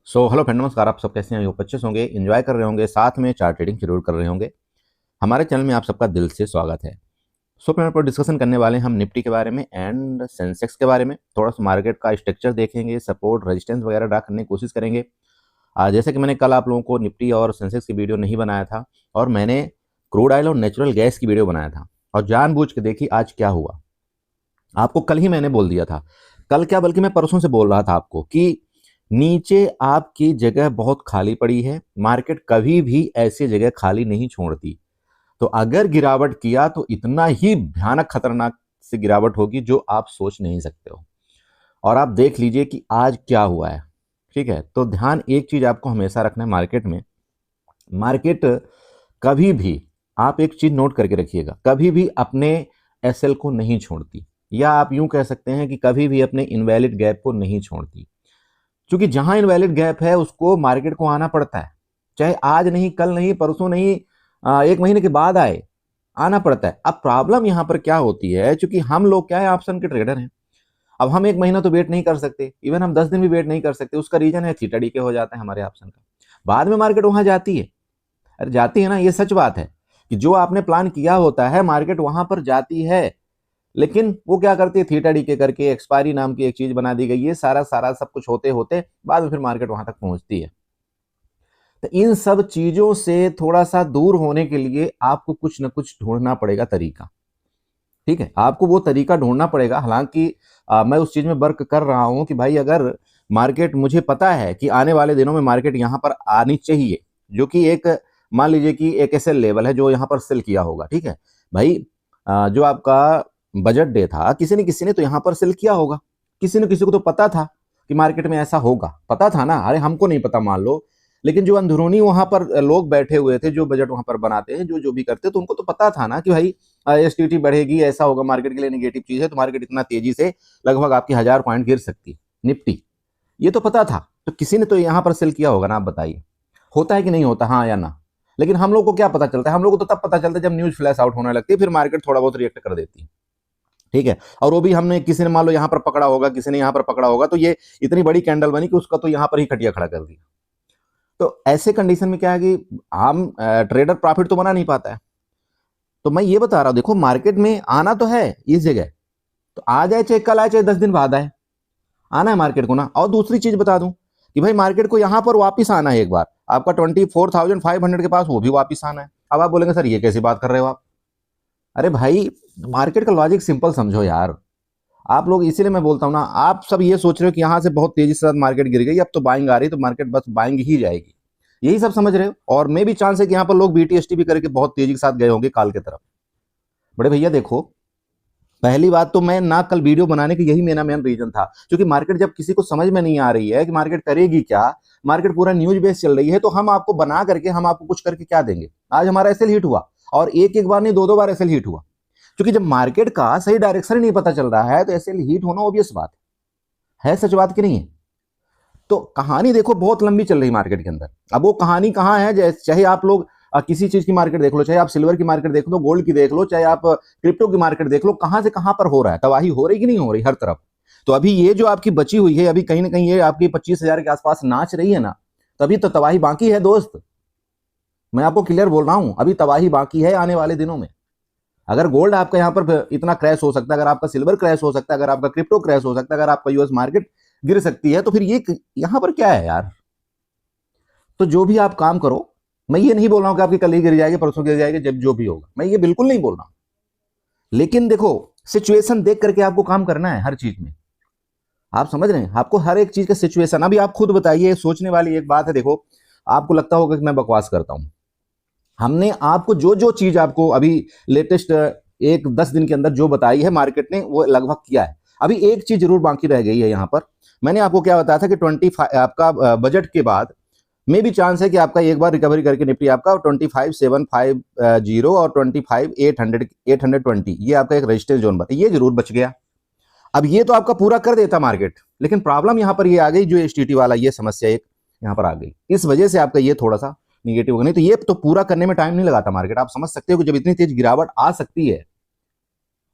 Hello friend, नमस्कार। आप सब कैसे हैं? ये अच्छे से होंगे, एंजॉय कर रहे होंगे, साथ में चार्ट ट्रेडिंग जरूर कर रहे होंगे। हमारे चैनल में आप सबका दिल से स्वागत है। फ्रेंड, पर डिस्कशन करने वाले हैं हम निफ्टी के बारे में एंड सेंसेक्स के बारे में। थोड़ा सा मार्केट का स्ट्रक्चर देखेंगे, सपोर्ट रेजिस्टेंस वगैरह ड्रा करने की कोशिश करेंगे। जैसे कि मैंने कल आप लोगों को निफ्टी और सेंसेक्स की वीडियो नहीं बनाया था, और मैंने क्रूड ऑयल और नेचुरल गैस की वीडियो बनाया था, और जानबूझ के देखी आज क्या हुआ। आपको कल ही मैंने बोल दिया था, कल क्या बल्कि मैं परसों से बोल रहा था आपको कि नीचे आपकी जगह बहुत खाली पड़ी है। मार्केट कभी भी ऐसी जगह खाली नहीं छोड़ती। तो अगर गिरावट किया तो इतना ही भयानक खतरनाक से गिरावट होगी जो आप सोच नहीं सकते हो। और आप देख लीजिए कि आज क्या हुआ है। ठीक है, तो ध्यान एक चीज आपको हमेशा रखना है मार्केट में। मार्केट कभी भी, आप एक चीज नोट करके रखिएगा, कभी भी अपने एसएल को नहीं छोड़ती, या आप यूं कह सकते हैं कि कभी भी अपने इनवैलिड गैप को नहीं छोड़ती। क्योंकि जहां इनवैलिड गैप है उसको मार्केट को आना पड़ता है, चाहे आज नहीं, कल नहीं, परसों नहीं, एक महीने के बाद आए, आना पड़ता है। अब प्रॉब्लम यहां पर क्या होती है, क्योंकि हम लोग क्या है, ऑप्शन के ट्रेडर हैं। अब हम एक महीना तो वेट नहीं कर सकते, इवन हम 10 दिन भी वेट नहीं कर सकते। उसका रीजन है थीटा डी के हो जाता है हमारे ऑप्शन का। बाद में मार्केट वहां जाती है। अरे जाती है ना, ये सच बात है कि जो आपने प्लान किया होता है मार्केट वहां पर जाती है। लेकिन वो क्या करती है, थीटा डी के करके एक्सपायरी नाम की एक चीज बना दी गई है। सारा सारा सब कुछ होते होते बाद में फिर मार्केट वहां तक पहुंचती है। तो इन सब चीजों से थोड़ा सा दूर होने के लिए आपको कुछ ना कुछ ढूंढना पड़ेगा तरीका। ठीक है, आपको वो तरीका ढूंढना पड़ेगा। हालांकि मैं उस चीज में वर्क कर रहा हूं कि भाई अगर मार्केट, मुझे पता है कि आने वाले दिनों में मार्केट यहां पर आनी चाहिए, जो कि एक, मान लीजिए कि एक ऐसे लेवल है जो यहां पर सेल किया होगा। ठीक है भाई, जो आपका बजट डे था, किसी ने तो यहां पर सेल किया होगा। किसी ने किसी को तो पता था कि मार्केट में ऐसा होगा, पता था ना। अरे हमको नहीं पता मान लो, लेकिन जो अंदरूनी वहां पर लोग बैठे हुए थे, जो बजट वहां पर बनाते हैं, जो जो भी करते, तो उनको तो पता था ना कि भाई एसटीटी बढ़ेगी, ऐसा होगा, मार्केट के लिए नेगेटिव चीज है, तो मार्केट इतना तेजी से लगभग आपकी 1000 पॉइंट गिर सकती है निफ्टी। ये तो पता था, तो किसी ने तो यहाँ पर सेल किया होगा ना। आप बताइए, होता है कि नहीं होता, हाँ या ना? लेकिन हम लोग को क्या पता चलता है? हम लोग को तो तब पता चलता है जब न्यूज फ्लैश आउट होने लगती है, फिर मार्केट थोड़ा बहुत रिएक्ट कर देती है। ठीक है, और वो भी हमने, किसी ने मान लो यहाँ पर पकड़ा होगा, किसी ने यहाँ पर पकड़ा होगा, तो ये इतनी बड़ी कैंडल बनी कि उसका तो यहाँ पर ही खटिया खड़ा कर दिया। तो ऐसे कंडीशन में क्या है कि आम ट्रेडर प्रॉफिट तो बना नहीं पाता है। तो मैं ये बता रहा हूं, देखो मार्केट में आना तो है इस जगह, तो आ जाए चाहे कल आए चाहे 10 दिन बाद आए, आना है मार्केट को ना। और दूसरी चीज बता दूं कि भाई मार्केट को यहां पर वापिस आना है एक बार, आपका 24,500 के पास वो भी वापिस आना है। अब आप बोलेंगे सर ये कैसी बात कर रहे हो आप? अरे भाई, मार्केट का लॉजिक सिंपल समझो यार। आप लोग, इसीलिए मैं बोलता हूं ना, आप सब ये सोच रहे हो कि यहां से बहुत तेजी से मार्केट गिर गई, अब तो बाइंग आ रही, तो मार्केट बस बाइंग ही जाएगी, यही सब समझ रहे हो। और मे भी चांस है कि यहाँ पर लोग बीटीएसटी भी करके बहुत तेजी के साथ गए होंगे काल की तरफ। बड़े भैया देखो, पहली बात तो मैं ना कल वीडियो बनाने की यही मेरा मेन रीजन था, क्योंकि मार्केट जब किसी को समझ में नहीं आ रही है कि मार्केट करेगी क्या, मार्केट पूरा न्यूज बेस चल रही है, तो हम आपको बना करके, हम आपको कुछ करके क्या देंगे? आज हमारा एसएल हिट हुआ, और एक एक बार नहीं, दो दो बार एसएल हिट हुआ। क्योंकि जब मार्केट का सही डायरेक्शन नहीं पता चल रहा है तो एसएल हिट होना ऑब्वियस बात है। सच बात की नहीं है? तो कहानी देखो बहुत लंबी चल रही मार्केट के अंदर। अब वो कहानी कहाँ है, चाहे आप लोग किसी चीज की मार्केट देख लो, चाहे आप सिल्वर की मार्केट देख लो, गोल्ड की देख लो, चाहे आप क्रिप्टो की मार्केट देख लो, कहां से कहां पर हो रहा है, तबाही हो रही कि नहीं हो रही हर तरफ। तो अभी ये जो आपकी बची हुई है, अभी कहीं ना कहीं ये आपकी 25,000 के आसपास नाच रही है ना, तभी तो तबाही बाकी है दोस्त। मैं आपको क्लियर बोल रहा हूं, अभी तबाही बाकी है आने वाले दिनों में। अगर गोल्ड आपका यहाँ पर इतना क्रैश हो सकता है, अगर आपका सिल्वर क्रैश हो सकता है, अगर आपका क्रिप्टो क्रैश हो सकता है, अगर आपका यूएस मार्केट गिर सकती है, तो फिर ये यहां पर क्या है यार? तो जो भी आप काम करो, मैं ये नहीं बोल रहा हूं कि आपकी कल ही गिर जाएगी, परसों गिर जाएगी, जब जो भी होगा, मैं ये बिल्कुल नहीं बोल रहा हूं। लेकिन देखो, सिचुएशन देख करके आपको काम करना है हर चीज में। आप समझ रहे हैं? आपको हर एक चीज का सिचुएशन, अभी आप खुद बताइए, सोचने वाली एक बात है। देखो, आपको लगता होगा कि मैं बकवास करता हूं। हमने आपको जो जो चीज आपको अभी लेटेस्ट एक 10 दिन के अंदर जो बताई है मार्केट ने, वो लगभग किया है। अभी एक चीज जरूर बाकी रह गई है यहाँ पर। मैंने आपको क्या बताया था कि 25 आपका बजट के बाद में भी चांस है कि आपका एक बार रिकवरी करके निफ्टी आपका 25,750 और 25,820, ये आपका एक रेजिस्टेंस जोन बता, ये जरूर बच गया। अब ये तो आपका पूरा कर देता मार्केट, लेकिन प्रॉब्लम यहाँ पर ये आ गई, जो एसटीटी वाला ये समस्या एक यहाँ पर आ गई, इस वजह से आपका ये थोड़ा सा निगेटिव हो गया। नहीं तो ये तो पूरा करने में टाइम नहीं लगाता मार्केट। आप समझ सकते हो कि जब इतनी तेज गिरावट आ सकती है,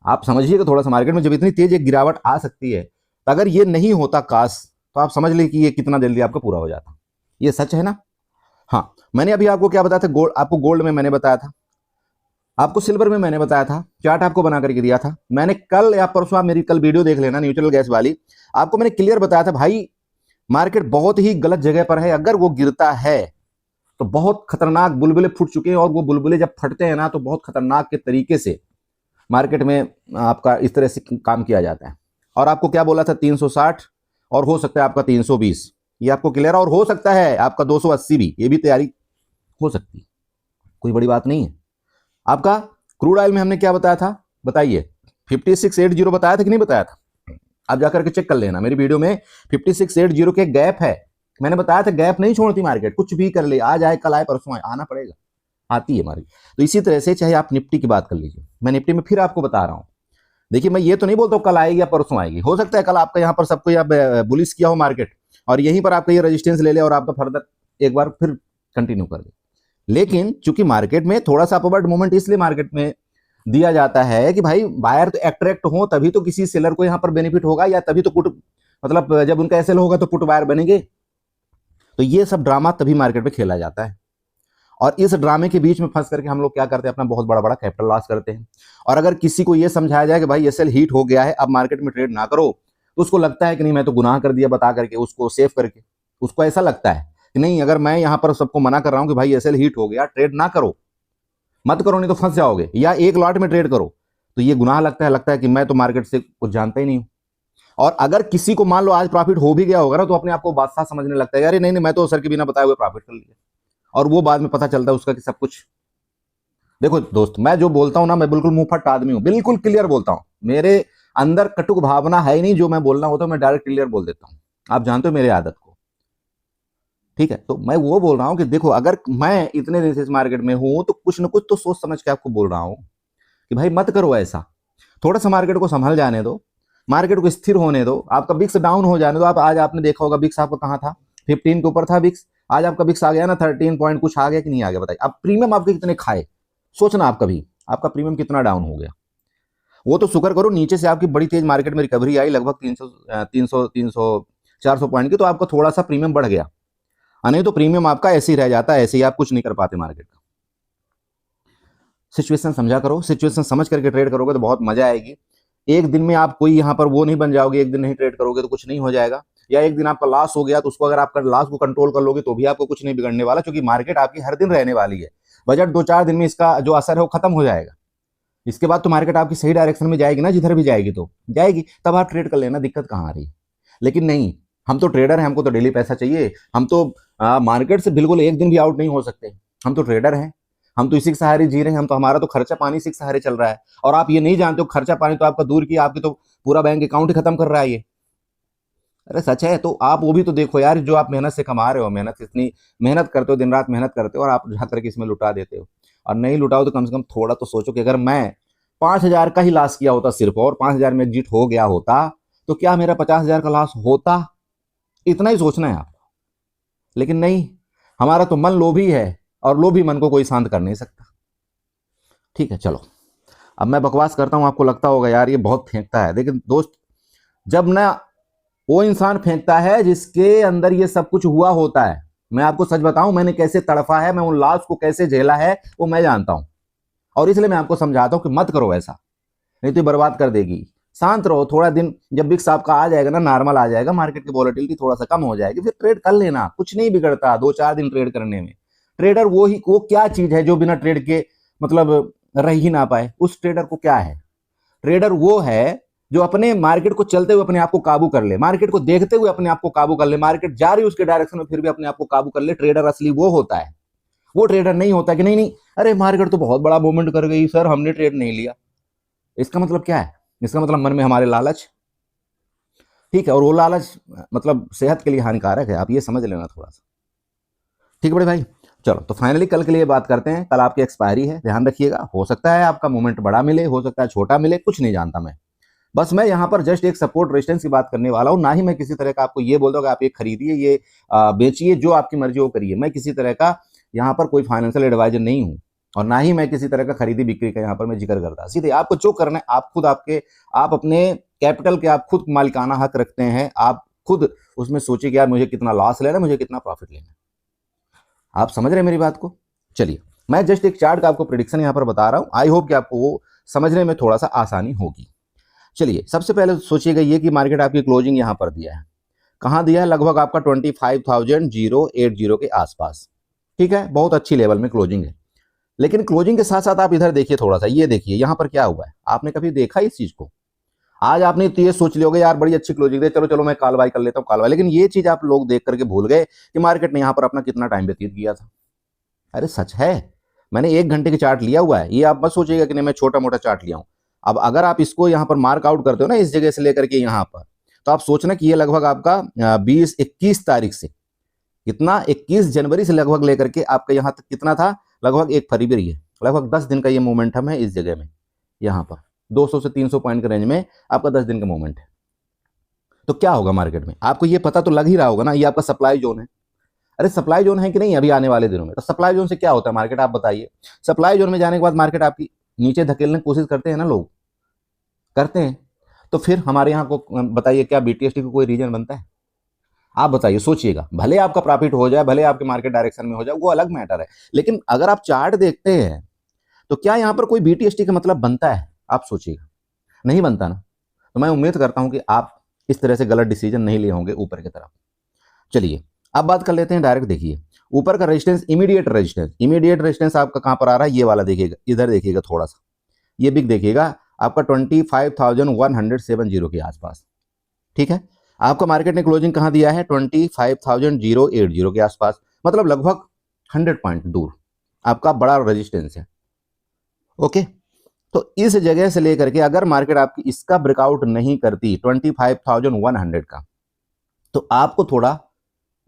आप समझिएगा थोड़ा सा, मार्केट में जब इतनी तेज एक गिरावट आ सकती है, तो अगर ये नहीं होता काश, तो आप समझ लीजिए कि ये कितना जल्दी आपका पूरा हो जाता। ये सच है ना? हाँ, मैंने अभी आपको क्या बताया था, गोल्ड, आपको गोल्ड में मैंने बताया था, आपको सिल्वर में मैंने बताया था, चार्ट आपको बना करके दिया था मैंने। कल या परसों आप मेरी कल वीडियो देख लेना न्यूट्रल गैस वाली, आपको मैंने क्लियर बताया था भाई मार्केट बहुत ही गलत जगह पर है। अगर वो गिरता है तो बहुत खतरनाक बुलबुले फूट चुके हैं, और वो बुलबुले जब फटते हैं ना तो बहुत खतरनाक के तरीके से मार्केट में आपका इस तरह से काम किया जाता है। और आपको क्या बोला था, 360 और हो सकता है आपका 320, ये आपको क्लियर है। और हो सकता है आपका 280 भी, ये भी तैयारी हो सकती है, कोई बड़ी बात नहीं है। आपका क्रूड ऑयल में हमने क्या बताया था, बताइए, 5680 बताया था कि नहीं बताया था? आप जाकर के चेक कर लेना मेरी वीडियो में, 5680 के गैप है, मैंने बताया था गैप नहीं छोड़ती मार्केट, कुछ भी कर ले, आज आए कल आए परसों आए, आना पड़ेगा, आती है हमारी। तो इसी तरह से चाहे आप निफ्टी की बात कर लीजिए, मैं निफ्टी में फिर आपको बता रहा हूं, देखिए मैं ये तो नहीं बोलता कल आएगी या परसों आएगी, हो सकता है कल आपका यहाँ पर सबको या बुलिश किया हो मार्केट और यहीं पर आपका ये रेजिस्टेंस ले ले और आपका फर्दर एक बार फिर कंटिन्यू कर दे। लेकिन चूंकि मार्केट में थोड़ा सा अपवर्ड मूवमेंट इसलिए मार्केट में दिया जाता है कि भाई बायर तो एट्रैक्ट हो, तभी तो किसी सेलर को यहां पर बेनिफिट होगा, या तभी तो पुट, मतलब जब उनका एसएल होगा तो पुट बायर बनेंगे। तो ये सब ड्रामा तभी मार्केट में खेला जाता है, और इस ड्रामे के बीच में फंस करके हम लोग क्या करते हैं, अपना बहुत बड़ा बड़ा कैपिटल लॉस करते हैं। और अगर किसी को ये समझाया जाए कि भाई एसएल हीट हो गया है, अब मार्केट में ट्रेड ना करो, तो उसको लगता है कि नहीं मैं तो गुनाह कर दिया बता करके, उसको सेव करके, उसको ऐसा लगता है कि नहीं अगर मैं यहां पर सबको मना कर रहा हूं कि भाई एसएल हीट हो गया, ट्रेड ना करो, मत करो नहीं तो फंस जाओगे, या एक लॉट में ट्रेड करो, तो ये गुनाह लगता है कि मैं तो मार्केट से कुछ जानता ही नहीं हूं। और अगर किसी को मान लो आज प्रॉफिट हो भी गया होगा ना, तो अपने आप को बादशाह समझने लगता है, अरे नहीं नहीं मैं तो सर के बिना बताए हुए प्रॉफिट कर लिया, और वो बाद में पता चलता है उसका कि सब कुछ। देखो दोस्त, मैं जो बोलता हूं ना, मैं बिल्कुल मुंहफट आदमी हूं, बिल्कुल क्लियर बोलता हूं, मेरे अंदर कटुक भावना है ही नहीं, जो मैं बोलना होता है मैं डायरेक्ट क्लियर बोल देता हूं, आप जानते हो मेरी आदत को, ठीक है। तो मैं वो बोल रहा हूं कि देखो अगर मैं इतने दिन से इस मार्केट में हूं तो कुछ ना कुछ तो सोच समझ के आपको बोल रहा हूं कि भाई मत करो ऐसा, थोड़ा सा मार्केट को संभल जाने दो, मार्केट को स्थिर होने दो, आपका बिक्स डाउन हो जाने दो। आप आज आपने देखा होगा बिक्स आपका कहां था, 15 के ऊपर था बिक्स, आज आपका बिक्स आ गया ना 13 पॉइंट कुछ आ गया कि नहीं आ गया, बताइए। अब प्रीमियम आपके कितने खाए, सोचना आप कभी, आपका प्रीमियम कितना डाउन हो गया। वो तो शुक्र करो नीचे से आपकी बड़ी तेज मार्केट में रिकवरी आई, लगभग 300 400 पॉइंट की, तो आपका थोड़ा सा प्रीमियम बढ़ गया, नहीं तो प्रीमियम आपका ऐसे ही रह जाता है, ऐसे ही आप कुछ नहीं कर पाते मार्केट का। सिचुएशन समझा करो, सिचुएशन समझ करके ट्रेड करोगे तो बहुत मजा आएगी। एक दिन में आप कोई यहां पर वो नहीं बन जाओगे, एक दिन नहीं ट्रेड करोगे तो कुछ नहीं हो जाएगा, या एक दिन आपका लॉस हो गया तो उसको अगर आपका लॉस को कंट्रोल कर लोगे तो भी आपको कुछ नहीं बिगड़ने वाला, क्योंकि मार्केट आपकी हर दिन रहने वाली है। बजट 2-4 दिन में इसका जो असर है वो खत्म हो जाएगा, इसके बाद तो मार्केट आपकी सही डायरेक्शन में जाएगी ना, जिधर भी जाएगी तो जाएगी, तब आप ट्रेड कर लेना, दिक्कत कहां आ रही। लेकिन नहीं, हम तो ट्रेडर हैं, हमको तो डेली पैसा चाहिए, हम तो मार्केट से बिल्कुल एक दिन भी आउट नहीं हो सकते, हम तो ट्रेडर हैं, हम तो इसी के सहारे जी रहे हैं, हम तो हमारा तो खर्चा पानी इसी के सहारे चल रहा है। और आप ये नहीं जानते हो खर्चा पानी तो आपका दूर किया, आपकी तो पूरा बैंक अकाउंट ही खत्म कर रहा है ये। अरे सच है, तो आप वो भी तो देखो यार, जो आप मेहनत से कमा रहे हो, मेहनत इतनी मेहनत करते हो, दिन रात मेहनत करते हो, और आप जाकर के इसमें लुटा देते हो। और नहीं लुटाओ तो कम से कम थोड़ा तो सोचो कि अगर मैं 5,000 का ही लॉस किया होता सिर्फ, और 5,000 में एग्जिट हो गया होता, तो क्या मेरा 50,000 का लॉस होता, इतना ही सोचना है आपको। लेकिन नहीं, हमारा तो मन लोभी है, और लोभी मन को कोई शांत कर नहीं सकता। ठीक है, चलो अब मैं बकवास करता हूं, आपको लगता होगा यार ये बहुत फेंकता है, लेकिन दोस्त जब ना वो इंसान फेंकता है जिसके अंदर ये सब कुछ हुआ होता है, मैं आपको सच बताऊं मैंने कैसे तड़फा है, मैं उन लॉस को कैसे झेला है वो मैं जानता हूं, और इसलिए मैं आपको समझाता हूं कि मत करो ऐसा, नहीं तो बर्बाद कर देगी। शांत रहो थोड़ा दिन, जब बिक्स आपका आ जाएगा ना, नॉर्मल आ जाएगा, मार्केट की वॉलेटिलिटी थोड़ा सा कम हो जाएगी, फिर ट्रेड कर लेना, कुछ नहीं बिगड़ता 2-4 दिन ट्रेड करने में। ट्रेडर वो क्या चीज है जो बिना ट्रेड के मतलब रह ही ना पाए, उस ट्रेडर को क्या है? ट्रेडर वो है जो अपने मार्केट को चलते हुए अपने आप को काबू कर ले, मार्केट को देखते हुए अपने आप को काबू कर ले, मार्केट जा रही उसके डायरेक्शन में फिर भी अपने आप को काबू कर ले। ट्रेडर असली वो होता है, वो ट्रेडर नहीं होता कि नहीं नहीं अरे मार्केट तो बहुत बड़ा मूवमेंट कर गई सर, हमने ट्रेड नहीं लिया। इसका मतलब क्या है? इसका मतलब मन में हमारे लालच, ठीक है, और वो लालच मतलब सेहत के लिए हानिकारक है, आप ये समझ लेना थोड़ा सा, ठीक है बड़े भाई। चलो तो फाइनली कल के लिए बात करते हैं, कल आपकी एक्सपायरी है, ध्यान रखिएगा, हो सकता है आपका मूवमेंट बड़ा मिले, हो सकता है छोटा मिले, कुछ नहीं जानता मैं, बस मैं यहाँ पर जस्ट एक सपोर्ट रेजिस्टेंस की बात करने वाला हूँ, ना ही मैं किसी तरह का आपको ये बोल दूँ कि आप ये खरीदिए, ये बेचिए, जो आपकी मर्जी वो करिए। मैं किसी तरह का यहाँ पर कोई फाइनेंशियल एडवाइजर नहीं हूँ, और ना ही मैं किसी तरह का खरीदी बिक्री का यहाँ पर मैं जिक्र करता। सीधे आपको जो करना है, आप खुद आप अपने कैपिटल के आप खुद मालिकाना हक रखते हैं, आप खुद उसमें सोचिए कि यार मुझे कितना लॉस लेना है, मुझे कितना प्रॉफिट लेना है। आप समझ रहे हैं मेरी बात को? चलिए, मैं जस्ट एक चार्ट का आपको प्रेडिक्शन यहाँ पर बता रहा हूँ, आई होप कि आपको वो समझने में थोड़ा सा आसानी होगी। चलिए, सबसे पहले सोचिएगा ये कि मार्केट आपकी क्लोजिंग यहाँ पर दिया है, कहाँ दिया है? लगभग आपका 25,080 के आसपास। ठीक है, बहुत अच्छी लेवल में क्लोजिंग है। लेकिन क्लोजिंग के साथ साथ आप इधर देखिए, थोड़ा सा ये देखिए यहाँ पर क्या हुआ है। आपने कभी देखा इस चीज को? आज आपने तो ये सोच लियोगे यार बड़ी अच्छी क्लोजिंग दे, चलो चलो मैं कॉल बाय कर लेता हूँ कॉल बाय, लेकिन ये चीज आप लोग देख करके भूल गए कि मार्केट ने यहाँ पर अपना कितना टाइम व्यतीत किया था। अरे सच है, मैंने 1 घंटे की चार्ट लिया हुआ है, ये आप मत सोचिएगा कि नहीं मैं छोटा मोटा चार्ट लिया हूँ। अब अगर आप इसको यहाँ पर मार्क आउट करते हो ना, इस जगह से लेकर के यहाँ पर, तो आप सोचना कि ये लगभग आपका 21 तारीख से, कितना 21 जनवरी से लगभग लेकर के आपका यहाँ तक कितना था, लगभग 1 फरवरी है, लगभग 10 दिन का ये मोमेंटम है इस जगह में। यहाँ पर 200 से 300 पॉइंट के रेंज में आपका 10 दिन का मोमेंट है। तो क्या होगा मार्केट में, आपको ये पता तो लग ही रहा होगा ना, ये आपका सप्लाई जोन है। अरे सप्लाई जोन है कि नहीं अभी आने वाले दिनों में? तो सप्लाई जोन से क्या होता है मार्केट, आप बताइए। सप्लाई जोन में जाने के बाद मार्केट आपकी नीचे धकेलने की कोशिश करते हैं ना, लोग करते हैं। तो फिर हमारे यहाँ को बताइए, क्या बीटीएसटी को कोई रीजन बनता है? आप बताइए, सोचिएगा। भले आपका प्रॉफिट हो जाए, भले आपके मार्केट डायरेक्शन में हो जाए, वो अलग मैटर है, लेकिन अगर आप चार्ट देखते हैं तो क्या यहाँ पर कोई बीटीएसटी का मतलब बनता है? आप सोचिएगा, नहीं बनता ना। तो मैं उम्मीद करता हूं कि आप इस तरह से गलत डिसीजन नहीं लिए होंगे ऊपर की तरफ। चलिए, अब बात कर लेते हैं डायरेक्ट। देखिए ऊपर का रेजिस्टेंस, इमीडिएट रेजिस्टेंस आपका कहां पर आ रहा है? ये वाला देखिएगा, इधर देखिएगा थोड़ा सा, ये बिग देखिएगा आपका 25,170 के आसपास। ठीक है, आपका मार्केट ने क्लोजिंग कहां दिया है? 25,080 के आसपास, मतलब लगभग 100 पॉइंट दूर आपका बड़ा रेजिस्टेंस है। ओके, तो इस जगह से लेकर के अगर मार्केट आपकी इसका ब्रेकआउट नहीं करती 25,100 का, तो आपको थोड़ा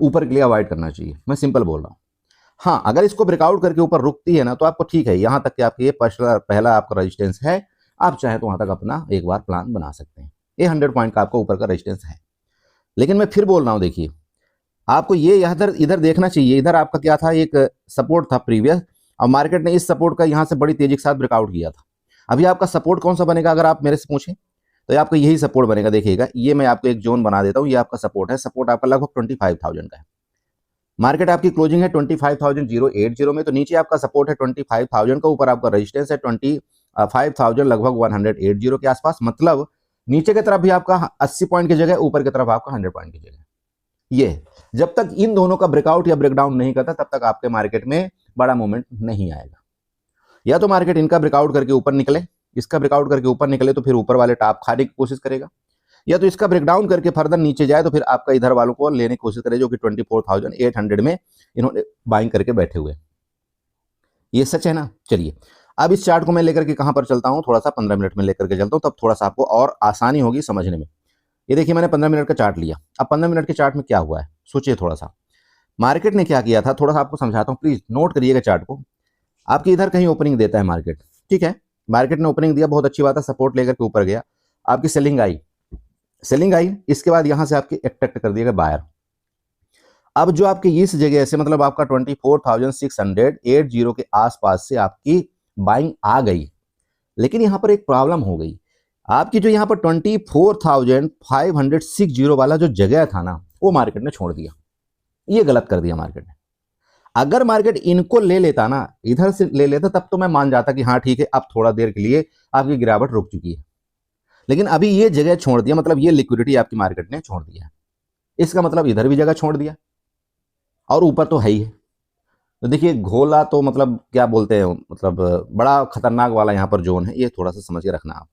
ऊपर के लिए अवॉइड करना चाहिए, मैं सिंपल बोल रहा हूं। हाँ, अगर इसको ब्रेकआउट करके ऊपर रुकती है ना, तो आपको ठीक है, यहां तक कि आपके ये पहला आपका रेजिस्टेंस है, आप चाहे तो वहां तक अपना एक बार प्लान बना सकते हैं। ये 100 पॉइंट का आपको ऊपर का रेजिस्टेंस है। लेकिन मैं फिर बोल रहा हूं, देखिए आपको ये इधर देखना चाहिए। इधर आपका क्या था? एक सपोर्ट था प्रीवियस, और मार्केट ने इस सपोर्ट का यहां से बड़ी तेजी के साथ ब्रेकआउट किया था। अभी आपका सपोर्ट कौन सा बनेगा अगर आप मेरे से पूछें, तो आपका यही सपोर्ट बनेगा। देखिएगा, ये मैं आपको एक जोन बना देता हूं, ये आपका सपोर्ट है। सपोर्ट आपका लगभग 25,000 का है। मार्केट आपकी क्लोजिंग है 25,080 में, तो नीचे आपका सपोर्ट है 25,000 का, ऊपर आपका रेजिस्टेंस है 25,000 लगभग 180 के आसपास। मतलब नीचे की तरफ भी आपका 80 पॉइंट की जगह, ऊपर की तरफ आपका 100 पॉइंट की जगह। ये जब तक इन दोनों का ब्रेकआउट या ब्रेकडाउन नहीं करता, तब तक आपके मार्केट में बड़ा मूवमेंट नहीं आएगा। या तो मार्केट इनका ब्रेकआउट करके ऊपर निकले, इसका ब्रेकआउट करके ऊपर निकले तो फिर ऊपर वाले टॉप खाने की कोशिश करेगा, या तो इसका ब्रेकडाउन करके फर्दर नीचे जाए तो फिर आपका इधर वालों को लेने की कोशिश करे, जो कि 24,800 में इन्होंने बाइंग करके बैठे हुए। ये सच है ना। चलिए, अब इस चार्ट को मैं लेकर के कहां पर चलता हूं, थोड़ा सा 15 मिनट में लेकर के चलता हूं, तब थोड़ा सा आपको और आसानी होगी समझने में। ये देखिए, मैंने 15 मिनट का चार्ट लिया। अब 15 मिनट के चार्ट में क्या हुआ है, सोचिए थोड़ा सा। मार्केट ने क्या किया था, थोड़ा सा आपको समझाता हूं, प्लीज नोट करिएगा चार्ट को। आपकी इधर कहीं ओपनिंग देता है मार्केट, ठीक है, मार्केट ने ओपनिंग दिया, बहुत अच्छी बात है, सपोर्ट लेकर के ऊपर गया, आपकी सेलिंग आई, इसके बाद यहां से आपकी अट्रैक्ट कर दिएगा बायर। अब जो आपके इस जगह से, मतलब आपका 24,680 के आसपास से आपकी बाइंग आ गई, लेकिन यहां पर एक प्रॉब्लम हो गई। आपकी जो यहां पर 24,560 वाला जो जगह था ना, वो मार्केट ने छोड़ दिया। ये गलत कर दिया मार्केट ने। अगर मार्केट इनको ले लेता ना, इधर से ले लेता, तब तो मैं मान जाता कि हाँ ठीक है, अब थोड़ा देर के लिए आपकी गिरावट रुक चुकी है। लेकिन अभी ये जगह छोड़ दिया, मतलब ये लिक्विडिटी आपकी मार्केट ने छोड़ दिया। इसका मतलब इधर भी जगह छोड़ दिया, और ऊपर तो है ही है। तो देखिए, घोला तो मतलब क्या बोलते हैं, मतलब बड़ा खतरनाक वाला यहाँ पर जोन है, ये थोड़ा सा समझ के रखना आप।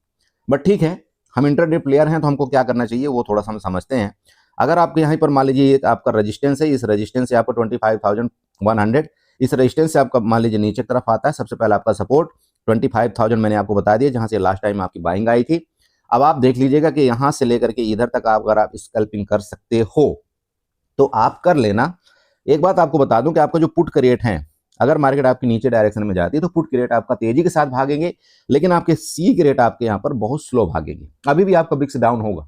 बट ठीक है, हम इंटरडे प्लेयर हैं, तो हमको क्या करना चाहिए वो थोड़ा सा हम समझते हैं। अगर आपके यहाँ पर मान लीजिए आपका रेजिस्टेंस है, इस रेजिस्टेंस से आपको 25,100, इस रेजिस्टेंस से आपका मान लीजिए नीचे की तरफ आता है, सबसे पहले आपका सपोर्ट 25,000 मैंने आपको बता दिया, जहां से लास्ट टाइम आपकी बाइंग आई थी। अब आप देख लीजिएगा कि यहां से लेकर के इधर तक अगर आप स्कैल्पिंग कर सकते हो तो आप कर लेना। एक बात आपको बता दूं कि आपका जो पुट का रेट है, अगर मार्केट आपकी नीचे डायरेक्शन में जाती है तो पुट के रेट आपका तेजी के साथ भागेंगे, लेकिन आपके सी के रेट आपके यहाँ पर बहुत स्लो भागेंगे। अभी भी आपका बिक्स डाउन होगा,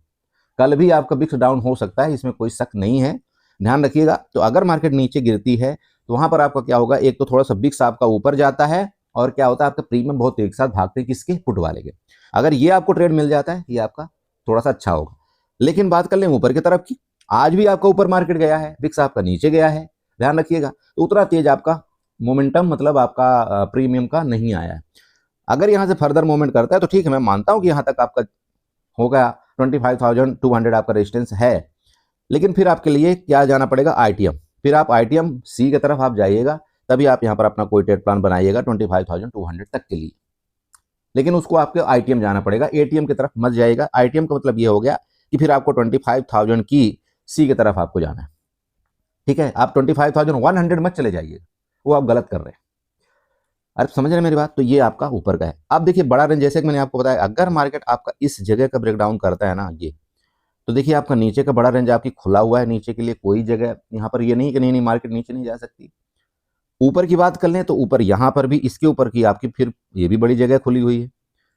कल भी आपका बिक्स डाउन हो सकता है, इसमें कोई शक नहीं है, ध्यान रखिएगा। तो अगर मार्केट नीचे गिरती है तो वहां पर आपका क्या होगा, एक तो थोड़ा सा बिक्स आपका ऊपर जाता है, और क्या होता है आपका प्रीमियम बहुत तेजी के साथ भागते हैं, किसके? पुट वाले के। अगर ये आपको ट्रेड मिल जाता है, ये आपका थोड़ा सा अच्छा होगा। लेकिन बात कर लें ऊपर की तरफ की, आज भी आपका ऊपर मार्केट गया है, बिक्स आपका नीचे गया है, ध्यान रखिएगा। तो उतना तेज आपका मोमेंटम मतलब आपका प्रीमियम का नहीं आया है। अगर यहाँ से फर्दर मूवमेंट करता है तो ठीक है, मैं मानता हूँ कि यहाँ तक आपका होगा 25,200 आपका रेजिस्टेंस है, लेकिन फिर आपके लिए क्या जाना पड़ेगा, आईटीएम। फिर आप आईटीएम सी की तरफ आप जाइएगा, तभी आप यहाँ पर अपना कोई ट्रेड प्लान बनाइएगा 25,200 तक के लिए। लेकिन उसको आपको आईटीएम जाना पड़ेगा, एटीएम की तरफ मत जाइएगा। आईटीएम का मतलब ये हो गया कि फिर आपको 25,000 की सी की तरफ आपको जाना है, ठीक है। आप 25,100 मत चले जाइए, वो आप गलत कर रहे हैं। अरे समझ रहे हैं मेरी बात। तो ये आपका ऊपर का है। अब देखिए बड़ा रेंज, जैसे कि मैंने आपको बताया, अगर मार्केट आपका इस जगह का ब्रेकडाउन करता है ना ये, तो देखिए आपका नीचे का बड़ा रेंज आपकी खुला हुआ है, नीचे के लिए कोई जगह यहाँ पर ये नहीं कि नहीं मार्केट नीचे नहीं जा सकती। ऊपर की बात कर लें तो ऊपर यहाँ पर भी, इसके ऊपर की आपकी फिर ये भी बड़ी जगह खुली हुई है,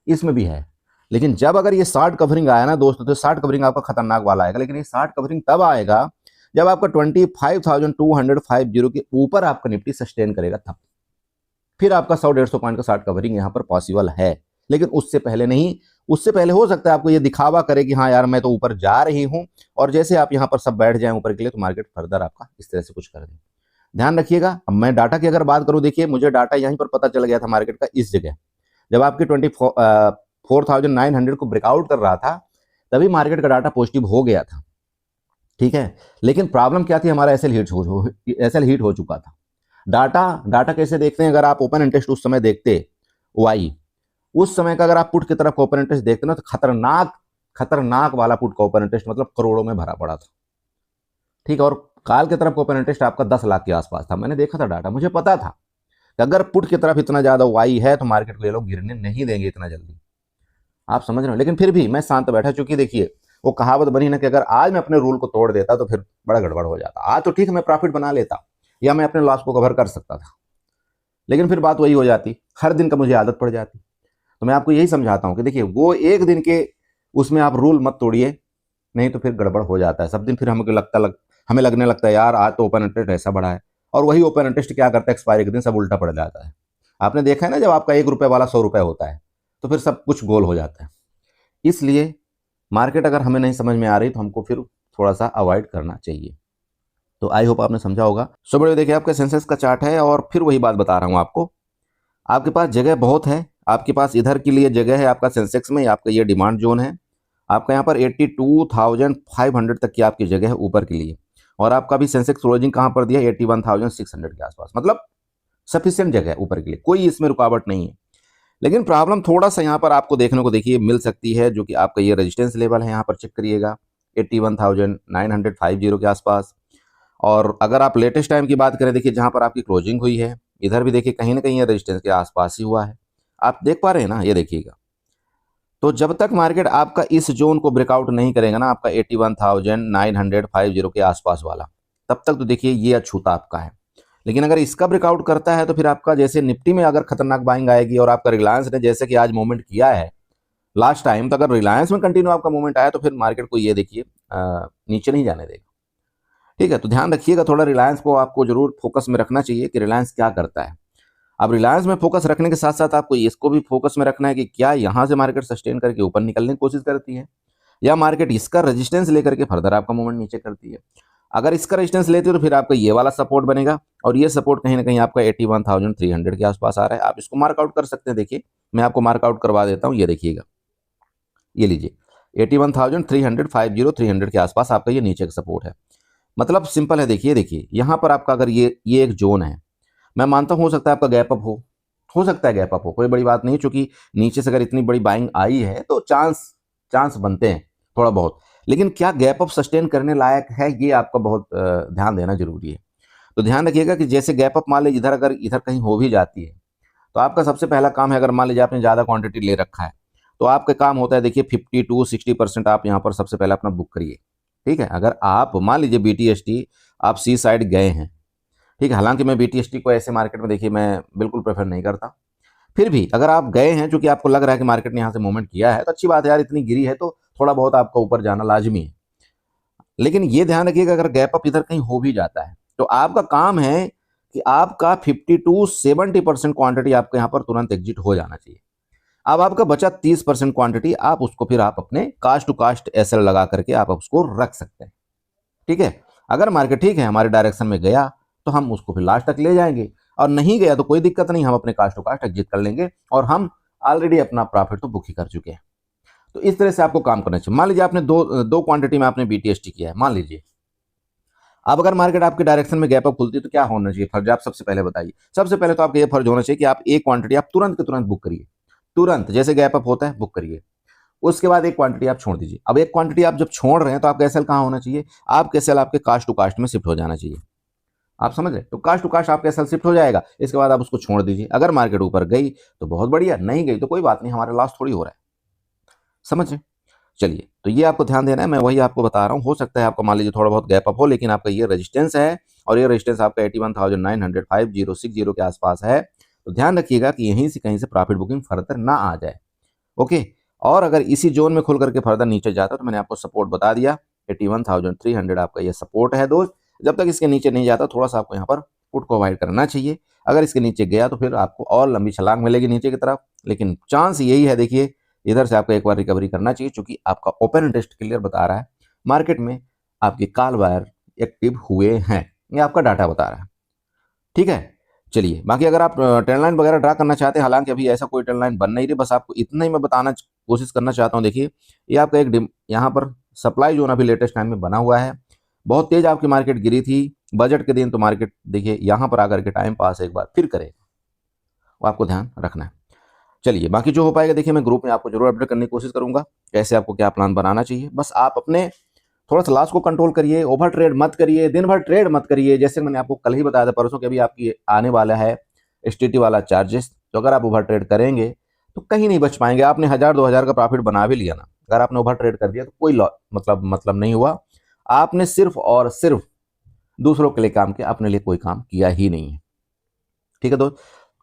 इसमें भी है। लेकिन जब अगर ये शार्ट कवरिंग आया ना दोस्तों, तो शार्ट कवरिंग आपका खतरनाक वाला आएगा। लेकिन ये शार्ट कवरिंग तब आएगा जब आपका 25,250 के ऊपर आपका निफ्टी सस्टेन करेगा, तब फिर आपका 100-150 पॉइंट का शार्ट कवरिंग यहाँ पर पॉसिबल है। लेकिन उससे पहले नहीं। उससे पहले हो सकता है आपको ये दिखावा करे कि हाँ यार मैं तो ऊपर जा रही हूँ, और जैसे आप यहाँ पर सब बैठ जाएं ऊपर के लिए, तो मार्केट फर्दर आपका इस तरह से कुछ कर दे। ध्यान रखिएगा। अब मैं डाटा की अगर बात करूं, देखिए मुझे डाटा यहीं पर पता चल गया था मार्केट का, इस जगह जब आपकी 24,900 को ब्रेकआउट कर रहा था, तभी मार्केट का डाटा पॉजिटिव हो गया था, ठीक है। लेकिन प्रॉब्लम क्या थी, हमारा एसएल हीट हो चुका था। डाटा कैसे देखते हैं, अगर आप ओपन इंटरेस्ट उस समय देखते वाई, उस समय का अगर आप पुट की तरफ ओपन इंटरेस्ट देखते ना, तो खतरनाक वाला पुट का ओपन इंटरेस्ट मतलब करोड़ों में भरा पड़ा था, ठीक है। और काल की तरफ ओपन इंटरेस्ट आपका 10 लाख के आसपास था। मैंने देखा था डाटा, मुझे पता था कि अगर पुट की तरफ इतना ज्यादा वाई है तो मार्केट को ये लोग गिरने नहीं देंगे इतना जल्दी, आप समझ रहे हो। लेकिन फिर भी मैं शांत बैठा, चूंकि देखिए वो कहावत बनी ना कि अगर आज मैं अपने रूल को तोड़ देता तो फिर बड़ा गड़बड़ हो जाता। आज तो ठीक है मैं प्रॉफिट बना लेता या मैं अपने लॉस को कवर कर सकता था, लेकिन फिर बात वही हो जाती, हर दिन का मुझे आदत पड़ जाती। तो मैं आपको यही समझाता हूं कि देखिए वो एक दिन के उसमें आप रूल मत तोड़िए, नहीं तो फिर गड़बड़ हो जाता है। सब दिन फिर हमें लगने लगता है यार आज तो ओपन इंटरेस्ट ऐसा बढ़ा है, और वही ओपन इंटरेस्ट क्या करता है, एक्सपायरी के दिन सब उल्टा पड़ जाता है। आपने देखा है ना, जब आपका 1 रुपए वाला 100 रुपए होता है तो फिर सब कुछ गोल हो जाता है। इसलिए मार्केट अगर हमें नहीं समझ में आ रही तो हमको फिर थोड़ा सा अवॉइड करना चाहिए। तो आई होप आपने समझा होगा। सो बड़े देखिए आपका सेंसेक्स का चार्ट है, और फिर वही बात बता रहा हूँ आपको, आपके पास जगह बहुत है। आपके पास इधर के लिए जगह है आपका सेंसेक्स में, आपका ये डिमांड जोन है। आपका यहाँ पर 82,500 तक की आपकी जगह है ऊपर के लिए, और आपका भी सेंसेक्स क्लोजिंग कहाँ पर दिया, 81,600 के आसपास, मतलब सफिशिएंट जगह है ऊपर के लिए, कोई इसमें रुकावट नहीं है। लेकिन प्रॉब्लम थोड़ा सा यहाँ पर आपको देखने को देखिए मिल सकती है, जो कि आपका ये रेजिस्टेंस लेवल है, यहाँ पर चेक करिएगा 81,950 के आसपास। और अगर आप लेटेस्ट टाइम की बात करें, देखिए जहाँ पर आपकी क्लोजिंग हुई है, इधर भी देखिए कहीं ना कहीं ये रेजिस्टेंस के आसपास ही हुआ है, आप देख पा रहे हैं ना, ये देखिएगा। तो जब तक मार्केट आपका इस जोन को ब्रेकआउट नहीं करेगा ना, आपका 81,950 के आसपास वाला, तब तक तो देखिए ये अछूता आपका है। लेकिन अगर इसका ब्रेकआउट करता है तो फिर आपका जैसे निफ्टी में अगर खतरनाक बाइंग आएगी, और आपका रिलायंस ने जैसे कि आज मूवमेंट किया है लास्ट टाइम, तो अगर रिलायंस में कंटिन्यू आपका मूवमेंट आया तो फिर मार्केट को ये देखिए नीचे नहीं जाने देगा, ठीक है। तो ध्यान रखिएगा, थोड़ा रिलायंस को आपको जरूर फोकस में रखना चाहिए कि रिलायंस क्या करता है। अब रिलायंस में फोकस रखने के साथ साथ आपको इसको भी फोकस में रखना है कि क्या यहाँ से मार्केट सस्टेन करके ऊपर निकलने की कोशिश करती है, या मार्केट इसका रेजिस्टेंस लेकर के फर्दर आपका मूवमेंट नीचे करती है। अगर इसका रेजिस्टेंस लेते हो तो फिर आपका ये वाला सपोर्ट बनेगा, और ये सपोर्ट कहीं ना कहीं आपका 81,300 के आसपास आ रहा है। आप इसको मार्कआउट कर सकते हैं। देखिए मैं आपको मार्कआउट करवा देता हूँ, ये देखिएगा, ये लीजिए 81,350 300 के आसपास आपका ये नीचे का सपोर्ट है। मतलब सिंपल है, देखिए यहाँ पर आपका अगर ये एक जोन है, मैं मानता हूँ हो सकता है आपका गैप अप हो सकता है गैप अप हो, कोई बड़ी बात नहीं, क्योंकि नीचे से अगर इतनी बड़ी बाइंग आई है तो चांस बनते हैं थोड़ा बहुत। लेकिन क्या गैप अप सस्टेन करने लायक है, ये आपका बहुत ध्यान देना जरूरी है। तो ध्यान रखिएगा कि जैसे गैप अप मान लीजिए इधर कहीं हो भी जाती है, तो आपका सबसे पहला काम है, अगर मान लीजिए आपने ज़्यादा क्वांटिटी ले रखा है, तो आपका काम होता है देखिए 50-60% आप यहाँ पर सबसे पहले अपना बुक करिए, ठीक है। अगर आप मान लीजिए BTST आप सी साइड गए हैं, ठीक है, हालांकि मैं BTST को ऐसे मार्केट में देखिए मैं बिल्कुल प्रेफर नहीं करता, फिर भी अगर आप गए हैं, चूंकि आपको लग रहा है कि मार्केट ने यहाँ से मूवमेंट किया है, तो अच्छी बात है यार, इतनी गिरी है तो थोड़ा बहुत आपका ऊपर जाना लाजमी है। लेकिन ये ध्यान रखिएगा अगर गैप अप इधर कहीं हो भी जाता है, तो आपका काम है कि आपका 50-70% क्वांटिटी आपके यहाँ पर तुरंत एग्जिट हो जाना चाहिए। अब आपका बचा 30% क्वांटिटी, आप उसको फिर आप अपने कास्ट टू कास्ट SL लगा करके आप उसको रख सकते हैं, ठीक है। अगर मार्केट ठीक है हमारे डायरेक्शन में गया तो हम उसको फिर लास्ट तक ले जाएंगे, और नहीं गया तो कोई दिक्कत नहीं, हम अपने कास्ट टू कास्ट एग्जिट कर लेंगे और हम ऑलरेडी अपना प्रॉफिट तो बुक ही कर चुके हैं। तो इस तरह से आपको काम करना चाहिए। मान लीजिए आपने दो क्वांटिटी में आपने BTST किया है, मान लीजिए। अब अगर मार्केट आपके डायरेक्शन में गैप अप खुलती है तो क्या होना चाहिए फर्ज, आप सबसे पहले बताइए। सबसे पहले तो आपका ये फर्ज होना चाहिए कि आप एक क्वांटिटी आप तुरंत के तुरंत बुक करिए, तुरंत जैसे गैप अप होता है बुक करिए। उसके बाद एक क्वांटिटी आप छोड़ दीजिए। अब एक क्वांटिटी आप जब छोड़ रहे हैं तो आपका एसएल कहाँ होना चाहिए, आपके एसएल आपके कास्ट टू कास्ट में शिफ्ट हो जाना चाहिए। आप समझ रहे, तो कास्ट टू कास्ट आपका एसएल शिफ्ट हो जाएगा। इसके बाद आप उसको छोड़ दीजिए। अगर मार्केट ऊपर गई तो बहुत बढ़िया, नहीं गई तो कोई बात नहीं, हमारा लॉस थोड़ी हो रहा है। समझ रहे। चलिए, तो ये आपको ध्यान देना है, मैं वही आपको बता रहा हूँ। हो सकता है आपका मान लीजिए थोड़ा बहुत गैप अप हो, लेकिन आपका ये रेजिस्टेंस है और ये रेजिस्टेंस आपका 81,950 के आसपास है। तो ध्यान रखिएगा कि यहीं से कहीं से प्रॉफिट बुकिंग फर्दर ना आ जाए। ओके, और अगर इसी जोन में खुल करके फर्दर नीचे जाता है तो मैंने आपको सपोर्ट बता दिया, 81,300 आपका ये सपोर्ट है दोस्त। जब तक इसके नीचे नहीं जाता थोड़ा सा आपको यहाँ पर पुट को अवॉइड करना चाहिए। अगर इसके नीचे गया तो फिर आपको और लंबी छलांग मिलेगी नीचे की तरफ, लेकिन चांस यही है, देखिए इधर से आपको एक बार रिकवरी करना चाहिए, क्योंकि आपका ओपन इंटरेस्ट क्लियर बता रहा है मार्केट में आपके कॉल बायर एक्टिव हुए हैं, ये आपका डाटा बता रहा है। ठीक है, चलिए, बाकी अगर आप ट्रेंड लाइन वगैरह ड्रा करना चाहते हैं, हालांकि अभी ऐसा कोई ट्रेंड लाइन बन नहीं रही, बस आपको इतना ही मैं बताना कोशिश करना चाहता हूँ। देखिए ये आपका एक यहाँ पर सप्लाई जोन अभी लेटेस्ट टाइम में बना हुआ है। बहुत तेज आपकी मार्केट गिरी थी बजट के दिन, तो मार्केट देखिए यहाँ पर आकर के टाइम पास एक बार फिर करे, वो आपको ध्यान रखना है। चलिए, बाकी जो हो पाएगा देखिए मैं ग्रुप में आपको जरूर अपडेट करने की कोशिश करूंगा, कैसे आपको क्या प्लान बनाना चाहिए। बस आप अपने थोड़ा सा लॉस को कंट्रोल करिए, ओवर ट्रेड मत करिए, दिन भर ट्रेड मत करिए। जैसे मैंने आपको कल ही बताया था, परसों के अभी आपकी आने वाला है STT वाला चार्जेस, तो अगर आप ओवर ट्रेड करेंगे तो कहीं नहीं बच पाएंगे। आपने 1,000-2,000 का प्रॉफिट बना भी लिया ना, अगर आपने ओवर ट्रेड कर दिया तो कोई मतलब नहीं हुआ। आपने सिर्फ और सिर्फ दूसरों के लिए काम किया, अपने लिए कोई काम किया ही नहीं है। ठीक है दोस्त,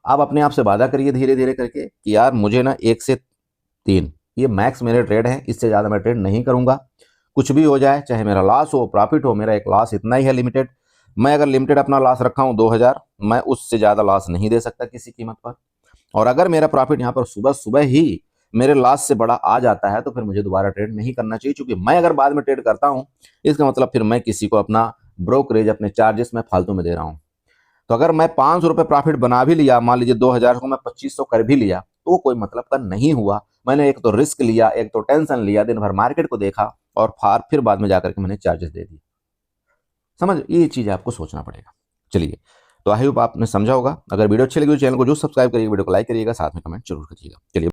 आप अपने आप से वादा करिए धीरे धीरे करके कि यार मुझे ना 1 से 3 ये मैक्स मेरे ट्रेड है, इससे ज़्यादा मैं ट्रेड नहीं करूंगा। कुछ भी हो जाए, चाहे मेरा लॉस हो प्रॉफिट हो, मेरा एक लॉस इतना ही है लिमिटेड। मैं अगर लिमिटेड अपना लॉस रखा हूँ 2,000, मैं उससे ज़्यादा लॉस नहीं दे सकता किसी कीमत पर। और अगर मेरा प्रॉफिट यहाँ पर सुबह सुबह ही मेरे लॉस से बड़ा आ जाता है तो फिर मुझे दोबारा ट्रेड नहीं करना चाहिए, क्योंकि मैं अगर बाद में ट्रेड करता हूँ इसका मतलब फिर मैं किसी को अपना ब्रोकरेज, अपने चार्जेस मैं फालतू में दे रहा हूँ। तो अगर मैं 500 रुपये प्रॉफिट बना भी लिया, मान लीजिए 2,000 को मैं 2,500 कर भी लिया, तो कोई मतलब का नहीं हुआ। मैंने एक तो रिस्क लिया, एक तो टेंशन लिया, दिन भर मार्केट को देखा और फिर बाद में जाकर के मैंने चार्जेस दे दिए। समझ, ये चीज़ आपको सोचना पड़ेगा। चलिए, तो आई होप आपने समझा होगा। अगर वीडियो अच्छी लगी तो चैनल को जो सब्सक्राइब करिएगा, वीडियो को लाइक करिएगा, साथ में कमेंट जरूर करिएगा। चलिए।